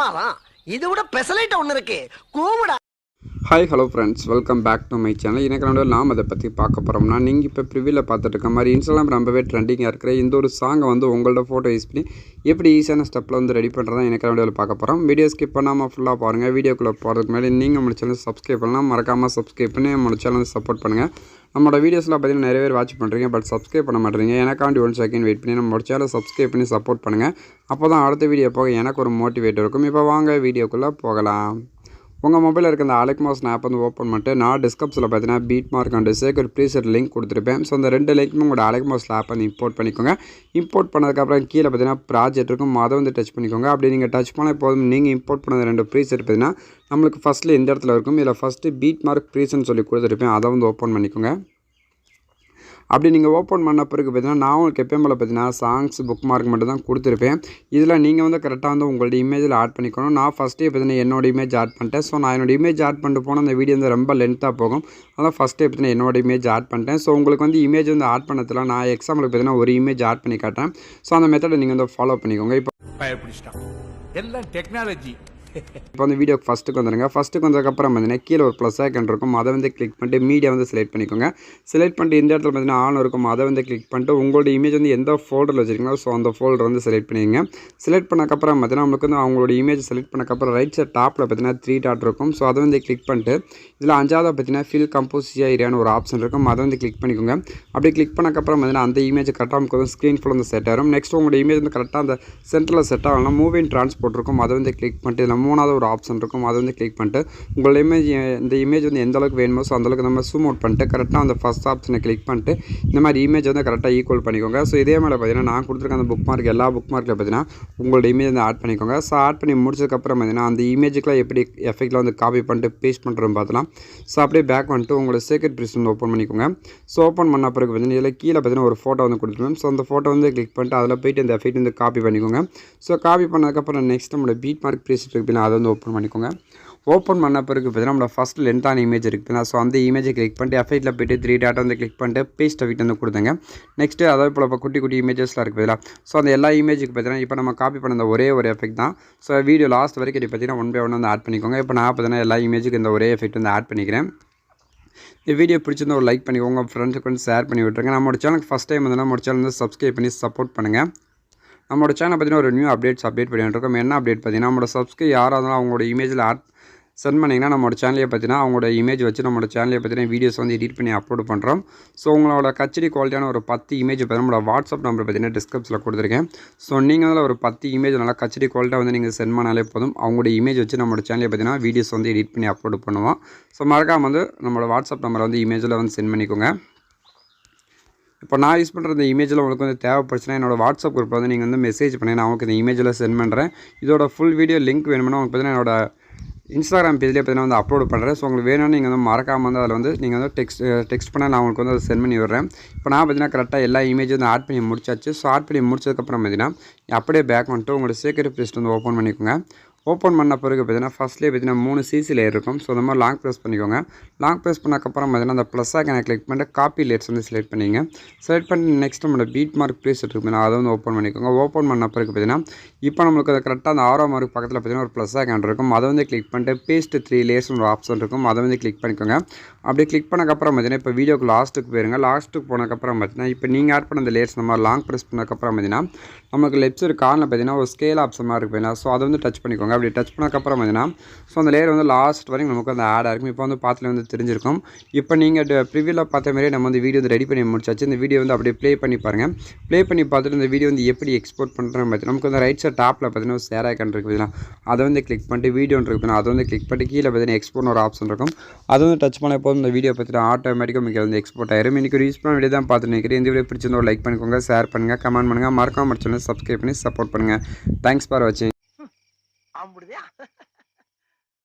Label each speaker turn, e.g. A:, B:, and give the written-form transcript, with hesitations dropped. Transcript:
A: பிரமாதம். இதை விட பெசலைட் ஒன்று இருக்கு. கூவுடா.
B: Hi hello friends, welcome back to my channel. எனக்கு நாம் அதை பற்றி பார்க்க போகிறோம்னா, நீங்கள் இப்போ ப்ரிவியூவில் பார்த்துட்டு இருக்க மாதிரி இன்ஸ்டாகிராம் ரொம்பவே ட்ரெண்டிங்காக இருக்கிற இந்த ஒரு சாங்கை வந்து உங்களோட ஃபோட்டோ யூஸ் பண்ணி எப்படி ஈஸியான ஸ்டெப்பில் வந்து ரெடி பண்ணுறதா எனக்கு வீடியோவில் பார்க்க போகிறோம். வீடியோ ஸ்கிப் பண்ணாமல் ஃபுல்லாக பாருங்கள். வீடியோக்குள்ளே போகிறதுக்கு முன்னாடி நீங்கள் நம்ம சேனல் சப்ஸ்கிரைப் பண்ணலாம். மறக்காமல் சப்ஸ்கிரைப் பண்ணி நம்ம சேனல் சப்போர்ட் பண்ணுங்கள். நம்மளோட வீடியோஸ்லாம் பார்த்தீங்கன்னா நிறைய பேர் வாட்ச் பண்ணுறீங்க, பட் சப்ஸ்கிரைப் பண்ண மாட்டேறீங்க. எனக்காண்டி 1 செகண்ட் வெயிட் பண்ணி நம்மளோட சேனல் சப்ஸ்கிரைப் பண்ணி சப்போர்ட் பண்ணுங்கள். அப்போ தான் அடுத்த வீடியோ போக எனக்கு ஒரு மோட்டிவேட் இருக்கும். இப்போ வாங்க வீடியோக்குள்ளே போகலாம். உங்கள் மொபைலில் இருக்க அந்த அலெக்மாஸ் ஆப் வந்து ஓப்பன் பண்ணிட்டு நான் டிஸ்கிரிப்ஷனில் பார்த்தீங்கன்னா பீட் மார்க் அண்ட் சேக் ஒரு ப்ரீசெட் லிங்க் கொடுத்துருப்பேன். ஸோ அந்த 2 லிங்க்குமே உங்களோட அலெக்மாஸ் ஆப் வந்து இம்போர்ட் பண்ணிக்கோங்க. இம்போர்ட் பண்ணதுக்கப்புறம் கீழே பார்த்தீங்கன்னா ப்ராஜெக்ட் இருக்கும், அதை வந்து டச் பண்ணிக்கோங்க. அப்படி நீங்கள் டச் பண்ண போதும் நீங்கள் இம்போர்ட் பண்ண 2 ப்ரீசெட் பார்த்தீங்கன்னா நம்மளுக்கு ஃபஸ்ட்டில் இந்த இடத்துல இருக்கும். இதில் ஃபஸ்ட்டு பீட் மார்க் ப்ரீசெட்னு சொல்லி கொடுத்துருப்பேன், அதை வந்து ஓப்பன் பண்ணிக்கோங்க. அப்படி நீங்கள் ஓப்பன் பண்ண பிறகு பார்த்தீங்கன்னா நான் உங்களுக்கு எப்பயும் போல் பார்த்தீங்கன்னா சாங்ஸ் புக் மார்க் மட்டும் தான் கொடுத்துருப்பேன். இதில் நீங்கள் வந்து கரெக்டாக வந்து உங்களோட இமேஜில் ஆட் பண்ணிக்கணும். நான் ஃபஸ்ட்டே பார்த்தீங்கன்னா என்னோட இமேஜ் ஆட் பண்ணிட்டேன். ஸோ நான் என்னோட இமேஜ் ஆட் பண்ணிட்டு போனால் அந்த வீடியோ வந்து ரொம்ப லென்த்தாக போகும். அதான் ஃபஸ்ட்டே பார்த்தீங்கன்னா என்னோட இமேஜ் ஆட் பண்ணிட்டேன். ஸோ உங்களுக்கு வந்து இமேஜ் வந்து ஆட் பண்ணதில்ல, நான் எக்ஸாம்பிளுக்கு பார்த்தீங்கன்னா ஒரு இமேஜ் ஆட் பண்ணி காட்டுறேன். ஸோ அந்த மெத்தடை நீங்கள் வந்து ஃபாலோ பண்ணிக்கோங்க. இப்போ
C: எல்லாம் டெக்னாலஜி.
B: இப்போ வந்து வீடியோக்கு ஃபஸ்ட்டுக்கு வந்துடுங்க. ஃபஸ்ட்டுக்கு வந்ததுக்கப்புறம் பார்த்தீங்கன்னா கீழே ஒரு ப்ளஸ் ஐக்கன் இருக்கும், அதை வந்து கிளிக் பண்ணிட்டு மீடியா வந்து செலக்ட் பண்ணிக்கோங்க. செலக்ட் பண்ணிட்டு இந்த இடத்துல பார்த்தீங்கன்னா ஆன் இருக்கும், அதை வந்து கிளிக் பண்ணிட்டு உங்களோட இமேஜ் வந்து எந்த ஃபோல்டரில் வச்சுருக்கீங்களோ ஸோ அந்த ஃபோல்டர் வந்து செலக்ட் பண்ணிக்கோங்க. செலக்ட் பண்ணக்கப்புறம் பார்த்தீங்கன்னா நம்மளுக்கு வந்து அவங்களோட இமேஜ் செலக்ட் பண்ணக்கப்புறம் ரைட் சைட் டாப்பில் பார்த்தீங்கன்னா 3 டாட் இருக்கும். ஸோ அதை வந்து கிளிக் பண்ணிட்டு இதில் 5ஆவது பார்த்தீங்கன்னா ஃபில் கம்போசியா ஏரியான்னு ஒரு ஆப்ஷன் இருக்கும், அதை வந்து கிளிக் பண்ணிக்கோங்க. அப்படி கிளிக் பண்ணக்கப்புறம் பார்த்தீங்கன்னா அந்த இமேஜ் கரெக்டாக நமக்கு வந்து ஸ்க்ரீன் ஃபுல் வந்து செட் ஆகும். நெக்ஸ்ட் உங்களோட இமேஜ் வந்து கரெக்டாக அந்த சென்டரில் செட் ஆகலாம். மூவ் இன் ட்ரான்ஸ்போர்ட் இருக்கும், அதை வந்து கிளிக் பண்ணிட்டு இதில் 3ஆவது ஒரு ஆப்ஷன் இருக்கும், அதை வந்து கிளிக் பண்ணிட்டு உங்களோட இமேஜ் இந்த இமேஜ் வந்து எந்த அளவுக்கு வேணுமோ ஸோ அந்தளவுக்கு நம்ம ஜூம் அவுட் பண்ணிட்டு கரெக்டாக அந்த ஃபஸ்ட் ஆப்ஷனை கிளிக் பண்ணிட்டு இந்த மாதிரி இமேஜ் வந்து கரெக்டாக ஈக்குவல் பண்ணிக்கோங்க. ஸோ இதே மாதிரி பார்த்தீங்கன்னா நான் கொடுத்துருக்க அந்த புக் மார்க் எல்லா புக் மார்க்கில் பார்த்தீங்கன்னா உங்களோட இமேஜ் வந்து ஆட் பண்ணிக்கோங்க. ஸோ ஆட் பண்ணி முடிச்சதுக்கப்புறம் பார்த்தீங்கன்னா அந்த இமேஜுக்குலாம் எப்படி எஃபெக்டில் வந்து காப்பி பண்ணிட்டு பேஸ்ட் பண்ணுறோம் பார்த்தலாம். ஸோ அப்படியே பேக் வந்துட்டு உங்களோட சேக்ரெட் ப்ரீஸ் வந்து ஓப்பன் பண்ணிக்கோங்க. ஸோ ஓப்பன் பண்ண பிறகு பார்த்தீங்கன்னா இதில் கீழே பார்த்தீங்கன்னா ஒரு ஃபோட்டோ வந்து கொடுத்துருவேன். ஸோ அந்த ஃபோட்டோ வந்து கிளிக் பண்ணிட்டு அதில் போய்ட்டு இந்த எஃபெக்ட் வந்து காப்பி பண்ணிக்கோங்க. ஸோ காப்பி பண்ணதுக்கப்புறம் நெக்ஸ்ட் நம்மளோட பீட் மார்க் ப்ரீஸ் இருக்குன்னா அதை வந்து ஓப்பன் பண்ணிக்கோங்க. ஓப்பன் பண்ண பிறகு பார்த்தீங்கன்னா நம்மளோட ஃபஸ்ட் லென்த்தான இமேஜ் இருக்குதுன்னா ஸோ அந்த இமேஜை கிளிக் பண்ணிட்டு எஃபெக்ட்டில் போய்ட்டு 3 டாட் வந்து கிளிக் பண்ணிட்டு பேஸ்ட் எஃபெக்ட் வந்து கொடுத்துங்க. நெக்ஸ்ட்டு அதே போல் இப்போ குட்டி குட்டி இமேஜஸ்லாம் இருக்குது பார்த்தீங்களா. ஸோ அந்த எல்லா இமேஜுக்கு பார்த்தீங்கன்னா இப்போ நம்ம காப்பி பண்ண ஒரே ஒரு எஃபெக்ட் தான். ஸோ வீடியோ லாஸ்ட் வரைக்கும் பார்த்தீங்கன்னா 1 by 1 வந்து ஆட் பண்ணிக்கோங்க. இப்போ நான் பார்த்தீங்கன்னா எல்லா இமேஜுக்கு இந்த ஒரே எஃபெக்ட் வந்து ஆட் பண்ணிக்கிறேன். இந்த வீடியோ பிடிச்சிருந்தா ஒரு லைக் பண்ணிக்கோங்க, உங்கள் ஃப்ரெண்ட்ஸுக்கு வந்து ஷேர் பண்ணி விட்டுருங்க. நம்மளோட சேனலுக்கு ஃபஸ்ட் டைம் வந்து நம்மளோட சேனல் வந்து சப்ஸ்கிரைப் பண்ணி சப்போர்ட் பண்ணுங்கள். நம்மளோட சேனல் பார்த்தீங்கன்னா ஒரு நியூ அப்டேட் பண்ணிட்டு இருக்கோம். என்ன அப்டேட் பார்த்தீங்கன்னா நம்மளோட சப்ஸ்கிரைப் யாராக இருந்தாலும் அவங்களோட இமேஜில் ஆட் சென்ட் பண்ணிங்கன்னா நம்மளோட சேனலே பார்த்தீங்கன்னா அவங்களோட இமேஜ் வச்சு நம்மளோட சேனலே பார்த்தீங்கன்னா வீடியோஸ் வந்து எடிட் பண்ணி அப்லோட் பண்ணுறோம். ஸோ உங்களோட கச்சடி குவாலிட்டியான ஒரு 10 இமேஜ் பார்த்தீங்கன்னா நம்மளோட வாட்ஸ்அப் நம்பர் பார்த்தீங்கன்னா டிஸ்கிரிப்ஷனில் கொடுத்துருக்கேன். ஸோ நீங்கள் அதில் ஒரு 10 இமேஜ் நல்லா கச்சடி குவாலிட்டியாக வந்து நீங்கள் சென்ட் பண்ணாலே போதும். அவங்களோட இமேஜ் வச்சு நம்மளோட சேனலே பார்த்தீங்கன்னா வீடியோஸ் வந்து எடிட் பண்ணி அப்லோட் பண்ணுவோம். ஸோ மறக்காமல் வந்து நம்மளோட வாட்ஸ்அப் நம்பரை வந்து இமேஜில் வந்து சென்ட் பண்ணிக்கோங்க. இப்போ நான் யூஸ் பண்ணுற இந்த இமேஜில் உங்களுக்கு வந்து தேவைப்படுச்சுன்னா என்னோட வாட்ஸ்அப் குரூப்பில் வந்து நீங்கள் வந்து மெசேஜ் பண்ணி நான் உங்களுக்கு இந்த இமேஜில் சென்ட் பண்ணுறேன். இதோட ஃபுல் வீடியோ லிங்க் வேணும்னா உங்களுக்கு பார்த்தீங்கன்னா என்னோட இன்ஸ்டாகிராம் பேஜ்லேயே பார்த்தீங்கன்னா வந்து அப்லோட் பண்ணுறேன். ஸோ உங்களுக்கு வேணும்னு நீங்கள் வந்து மறக்காமல் வந்து அதில் வந்து நீங்கள் வந்து டெக்ஸ்ட் பண்ண நான் உங்களுக்கு வந்து அதை சென்ட் பண்ணி விடுறேன். இப்போ நான் பார்த்தீங்கன்னா கரெக்டாக எல்லா இமேஜும் வந்து ஆட் பண்ணி முடிச்சாச்சு. ஸோ ஆட் பண்ணி முடிச்சதுக்கப்புறம் பார்த்தீங்கன்னா அப்படியே பேக் வந்துட்டு உங்களோட சேக்ரெட் ப்ளேஸ் வந்து ஓப்பன் பண்ணிக்கோங்க. ஓப்பன் பண்ண பிறகு பார்த்தீங்கன்னா ஃபஸ்ட்லேயே பார்த்தீங்கன்னா 3 சிசி லேயர் இருக்கும். ஸோ அந்த மாதிரி லாங் ப்ரெஸ் பண்ணிக்கோங்க. லாங் ப்ரெஸ் பண்ணக்கப்புறம் பார்த்தீங்கன்னா அந்த ப்ளஸ் ஐக்கனை கிளிக் பண்ணிட்டு காப்பி லேயர்ஸ் வந்து செலக்ட் பண்ணிங்க. செலக்ட் பண்ணி நெக்ஸ்ட் நம்மளோட பீட் மார்க் ப்ளேஸ் இருக்குது, அதை வந்து ஓப்பன் பண்ணிக்கோங்க. ஓப்பன் பண்ண பிறகு பார்த்தீங்கன்னா இப்போ நம்மளுக்கு அதை கரெக்டாக அந்த 6ஆம் மார்க் பக்கத்தில் பார்த்தீங்கன்னா ஒரு ப்ளஸ் ஐக்கன் இருக்கும், அதை வந்து கிளிக் பண்ணிட்டு பேஸ்ட் 3 லேயர்ஸ் ஒரு ஆப்ஷன் இருக்கும், அதை வந்து கிளிக் பண்ணிக்கோங்க. அப்படி கிளிக் பண்ணக்கப்புறம் பார்த்தீங்கன்னா இப்போ வீடியோக்கு லாஸ்ட்டுக்கு போயிருங்க. லாஸ்ட்டுக்கு போனதுக்கப்புறம் பார்த்தீங்கன்னா இப்போ நீங்கள் ஆட் பண்ண அந்த லேயர்ஸ் நம்ம லாங் ப்ரெஸ் பண்ணக்கப்புறம் பார்த்தீங்கன்னா நமக்கு லெஃப்ட் சைடு கார்னில் பார்த்தீங்கன்னா ஒரு ஸ்கேல் ஆப்ஷன் மாதிரி இருக்கு பார்த்தீங்கன்னா. ஸோ அதை வந்து டச் பண்ணிக்கோங்க. அப்படி டச் பண்ணக்கப்புறம் பார்த்தீங்கன்னா ஸோ அந்த லேயர் வந்து லாஸ்ட் வரைக்கும் நமக்கு வந்து ஆட் ஆகிருக்கும். இப்போ வந்து பார்த்துல வந்து தெரிஞ்சிருக்கும். இப்போ நீங்கள் ப்ரிவியூவில் பார்த்த மாதிரியே நம்ம வந்து வீடியோ வந்து ரெடி பண்ணி முடிச்சாச்சு. இந்த வீடியோ வந்து அப்படியே ப்ளே பண்ணி பாருங்கள். ப்ளே பண்ணி பார்த்துட்டு இந்த வீடியோ வந்து எப்படி எக்ஸ்போர்ட் பண்ணுறேன்னு பார்த்தீங்கன்னா நமக்கு வந்து ரைட் சைட் டாப்பில் பார்த்தீங்கன்னா ஒரு ஷேர் ஐக்கன் இருக்குது பார்த்தீங்கன்னா, அதை வந்து கிளிக் பண்ணிட்டு வீடியோன்னு இருக்குது அதை வந்து கிளிக் பண்ணிட்டு கீழே பார்த்தீங்கன்னா எக்ஸ்போர்ட்னு ஒரு ஆப்ஷன் இருக்கும், அதை வந்து டச் பண்ண போதும் இந்த வீடியோ பார்த்தீங்கன்னா ஆட்டோமேட்டிக்காக உங்களுக்கு வந்து எக்ஸ்போர்ட் ஆயிரும். இன்றைக்கி ஒரு யூஸ்ஃபுல்லான வீடியோ தான் பார்த்துட்டு நினைக்கிறேன். இந்த வீடியோ பிடிச்சிருந்தா லைக் பண்ணிக்கோங்க, ஷேர் பண்ணுங்கள், கமெண்ட் பண்ணுங்கள், மறக்காம சேனல் சப்ஸ்கிரைப் பண்ணி சப்போர்ட் பண்ணுங்கள். தேங்க்ஸ் ஃபார் வாட்சிங்.